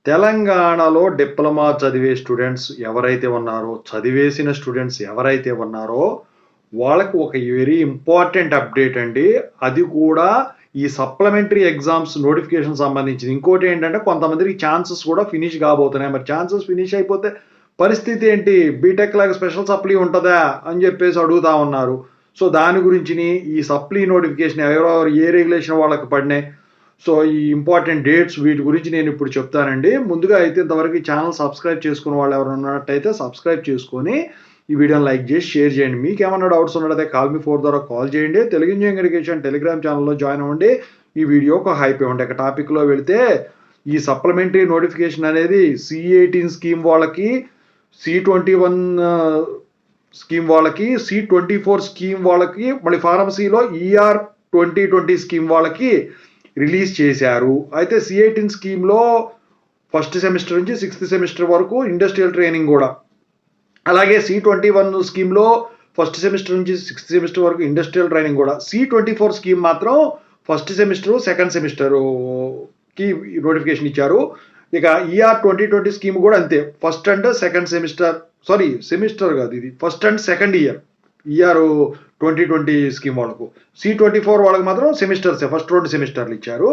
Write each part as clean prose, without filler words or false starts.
తెలంగాణలో డిప్లొమా చదివే స్టూడెంట్స్ ఎవరైతే ఉన్నారో, చదివేసిన స్టూడెంట్స్ ఎవరైతే ఉన్నారో, వాళ్ళకి ఒక వెరీ ఇంపార్టెంట్ అప్డేట్ అండి. అది కూడా ఈ సప్లిమెంటరీ ఎగ్జామ్స్ నోటిఫికేషన్ సంబంధించింది. ఇంకోటేంటంటే కొంతమందికి ఛాన్సెస్ కూడా ఫినిష్ కాబోతున్నాయి. మరి ఛాన్సెస్ ఫినిష్ అయిపోతే పరిస్థితి ఏంటి? బీటెక్ లాగా స్పెషల్ సప్లీ ఉంటదా? అని జెప్పేసి అడుగుతా ఉన్నారు. సో, దాని గురించిని ఈ సప్లీ నోటిఫికేషన్ ఎవరెవరు ఏ రెగ్యులేషన్ వాళ్ళకి పడినాయి. సో, ఈ ఇంపార్టెంట్ డేట్స్ వీటి గురించి నేనిప్పుడు చెప్తానండి. ముందుగా అయితే ఇంతవరకు ఈ ఛానెల్ సబ్స్క్రైబ్ చేసుకున్న వాళ్ళు ఎవరైనా ఉన్నట్టయితే సబ్స్క్రైబ్ చేసుకొని, ఈ వీడియోని లైక్ చేసి షేర్ చేయండి. మీకేమన్నా డౌట్స్ ఉన్నట్టయితే కాల్ మీ 4 ద్వారా కాల్ చేయండి. తెలుగు ఇంజినీరింగ్ ఎడ్యుకేషన్ టెలిగ్రామ్ ఛానెల్‌లో జాయిన్ అవ్వండి. ఈ వీడియోకి ఒక హైప్ ఇవ్వండి. ఇక టాపిక్‌లో వెళితే ఈ సప్లిమెంటరీ నోటిఫికేషన్ అనేది C18 స్కీమ్ వాళ్ళకి, C21 స్కీమ్ వాళ్ళకి, C24 స్కీమ్ వాళ్ళకి, మళ్ళీ ఫార్మసీలో ER 2020 స్కీమ్ వాళ్ళకి రిలీజ్ చేశారు. అయితే C18 స్కీమ్‌లో ఫస్ట్ సెమిస్టర్ నుంచి 6థ్ సెమిస్టర్ వరకు ఇండస్ట్రియల్ ట్రైనింగ్ గూడా. అలాగే C21 స్కీమ్‌లో ఫస్ట్ సెమిస్టర్ నుంచి 6థ్ సెమిస్టర్ వరకు ఇండస్ట్రియల్ ట్రైనింగ్ గూడా. C24 స్కీమ్ మాత్రం ఫస్ట్ సెమిస్టర్, సెకండ్ సెమిస్టర్‌కి నోటిఫికేషన్ ఇచ్చారు. ఇక ER 2020 స్కీమ్ గూడా అంతే. First and second semester semester గాదు ఇది. First and second year. ER 2020 scheme వాళ్ళకు. C24 వాళ్ళకి మాత్రం సెమిస్టర్సే. ఫస్ట్ 2 సెమిస్టర్లు ఇచ్చారు.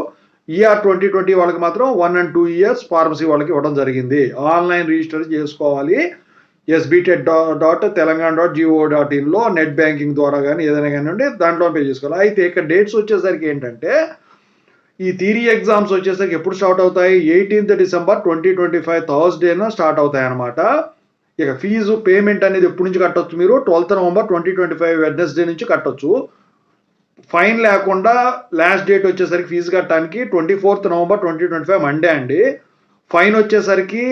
ER 2020 వాళ్ళకి మాత్రం 1 and 2 ఇయర్స్ ఫార్మసీ వాళ్ళకి ఇవ్వడం జరిగింది. ఆన్లైన్ రిజిస్టర్ చేసుకోవాలి. sbtet.telangana.go.inలో నెట్ బ్యాంకింగ్ ద్వారా గానీ ఏదైనా గానివ్వండి దాంట్లో పే చేసుకోవాలి. అయితే ఇక్కడ డేట్స్ వచ్చేసరికి ఏంటంటే, ఈ థియరీ ఎగ్జామ్స్ వచ్చేసరికి ఎప్పుడు స్టార్ట్ అవుతాయి? 18th December 2025 థర్స్‌డేన start అవుతాయన్నమాట. ఇక ఫీజు పేమెంట్ అనేది ఎప్పటి నుంచి కట్టొచ్చు మీరు? 12th నవంబర్ 2025 వెడ్నెస్డే నుంచి కట్టొచ్చు. ఫైన్ లేకుండా లాస్ట్ డేట్ వచ్చేసరికి ఫీజు కట్టడానికి 24th నవంబర్ 2025 మండే అండి. ఫైన్ వచ్చేసరికి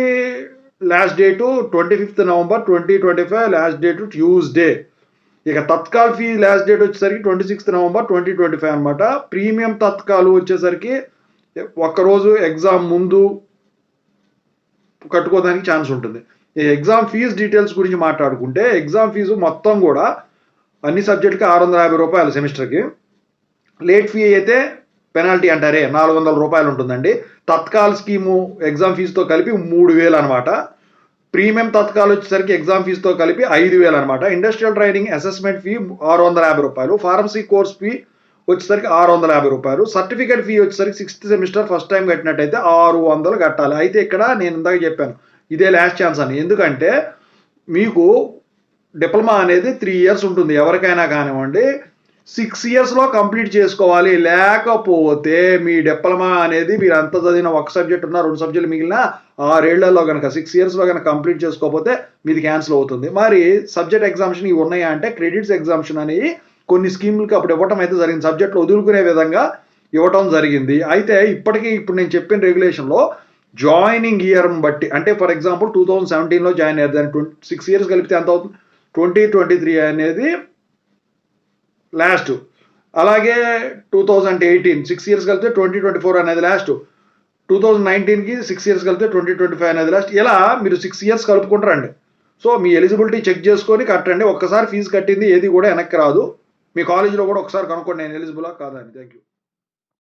last date 25th November 2025 last date Tuesday. ఇక తత్కాల్ ఫీ లాస్ట్ డేట్ వచ్చేసరికి 26th నవంబర్ 2025 అనమాట. ప్రీమియం తత్కాలు వచ్చేసరికి ఒక్కరోజు ఎగ్జామ్ ముందు కట్టుకోవడానికి ఛాన్స్ ఉంటుంది. ఈ ఎగ్జామ్ ఫీజు డీటెయిల్స్ గురించి మాట్లాడుకుంటే, ఎగ్జామ్ ఫీజు మొత్తం కూడా అన్ని సబ్జెక్టులకి ₹650 సెమిస్టర్‌కి. లేట్ ఫీ అయితే పెనాల్టీ అంటారే ₹400 ఉంటుందండి. తత్కాల్ స్కీము ఎగ్జామ్ ఫీజుతో కలిపి 3000 అనమాట. ప్రీమియం తత్కాల్ వచ్చేసరికి ఎగ్జామ్ ఫీజుతో కలిపి 5000 అనమాట. Industrial training assessment fee ₹650. Pharmacy course fee వచ్చేసరికి ₹650. సర్టిఫికేట్ ఫీ వచ్చేసరికి 6th సెమిస్టర్ ఫస్ట్ టైం కట్టినట్టయితే 600 కట్టాలి. అయితే ఇక్కడ నేను ఇందాక చెప్పాను ఇదే లాస్ట్ ఛాన్స్ అని. ఎందుకంటే మీకు డిప్లొమా అనేది 3 ఇయర్స్ ఉంటుంది ఎవరికైనా కానివ్వండి. 6 ఇయర్స్‌లో కంప్లీట్ చేసుకోవాలి. లేకపోతే మీ డిప్లొమా అనేది మీరు ఎంత చదివిన ఒక సబ్జెక్ట్ ఉన్నా 2 సబ్జెక్టులు మిగిలిన 6 ఏళ్లలో గనక 6 ఇయర్స్‌లో గనక కంప్లీట్ చేసుకోకపోతే మీది క్యాన్సిల్ అవుతుంది. మరి సబ్జెక్ట్ ఎగ్జామ్షన్ ఇవి ఉన్నాయా అంటే క్రెడిట్స్ ఎగ్జామ్షన్ అనేవి కొన్ని స్కీములకి అప్పుడు ఇవ్వటం అయితే జరిగింది. సబ్జెక్టులు వదులుకునే విధంగా ఇవ్వటం జరిగింది. అయితే ఇప్పుడు నేను చెప్పిన రెగ్యులేషన్‌లో జాయినింగ్ ఇయర్‌ని బట్టి అంటే ఫర్ ఎగ్జాంపుల్ 2017లో జాయిన్ అయ్యారు. దానికి 6 ఇయర్స్ కలిపితే ఎంత అవుతుంది? 2023 అనేది లాస్ట్. అలాగే 2018 6 ఇయర్స్ కలిపితే 2024 అనేది లాస్ట్. 2019కి 6 ఇయర్స్ కలిపితే 2025 అనేది లాస్ట్. ఇలా మీరు 6 ఇయర్స్ కలుపుకుంటూ రండి. సో, మీ ఎలిజిబిలిటీ చెక్ చేసుకొని కట్టండి. ఒక్కసారి ఫీజు కట్టింది ఏది కూడా వెనక్కి రాదు. మీ కాలేజీలో కూడా ఒకసారి కనుక్కోండి నేను ఎలిజిబులా కాదా అని. Thank you.